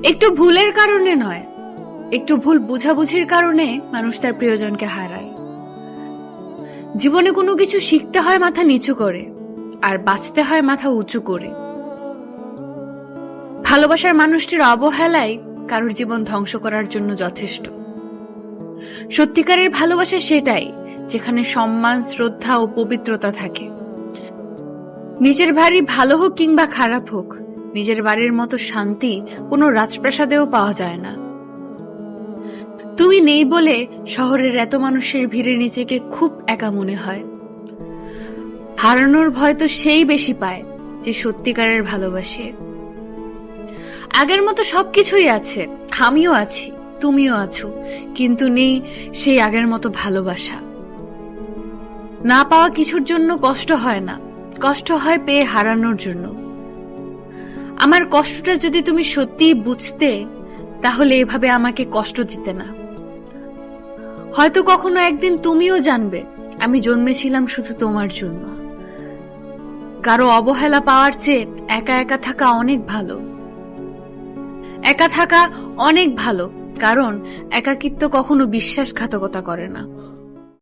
একটু ভুলের কারণে নয়, একটু ভুল বুঝাবুঝির কারণে মানুষ তার প্রিয়জনকে হারায়। জীবনে কোনো কিছু শিখতে হয় মাথা নিচু করে, আর বাঁচতে হয় মাথা উঁচু করে। ভালোবাসার মানুষটির অবহেলাই কারোর জীবন ধ্বংস করার জন্য যথেষ্ট। সত্যিকারের ভালোবাসা সেটাই যেখানে সম্মান, শ্রদ্ধা ও পবিত্রতা থাকে। নিজের বাড়ি ভালো হোক কিংবা খারাপ হোক, নিজের বাড়ির মতো শান্তি কোনো রাজপ্রাসাদেও পাওয়া যায় না। তুমি নেই বলে শহরের এত মানুষের ভিড়ে নিজেকে খুব একা মনে হয়। হারানোর ভয় তো সেই বেশি পায় যে সত্যিকারের ভালোবাসে। আগের মতো সবকিছুই আছে, আমিও আছি, তুমিও আছো, কিন্তু নেই সেই আগের মতো ভালোবাসা। না পাওয়া কিছুর জন্য কষ্ট হয় না, কষ্ট হয় পেয়ে হারানোর জন্য। আমার কষ্টটা যদি তুমি সত্যিই বুঝতে, তাহলে এভাবে আমাকে কষ্ট দিতে না। হয়তো কখনো একদিন তুমিও জানবে আমি জন্মেছিলাম শুধু তোমার জন্য। কারো অবহেলা পাওয়ার চেয়ে একা একা থাকা অনেক ভালো। একা থাকা অনেক ভালো, কারণ একাকিত্ব কখনো বিশ্বাসঘাতকতা করে না।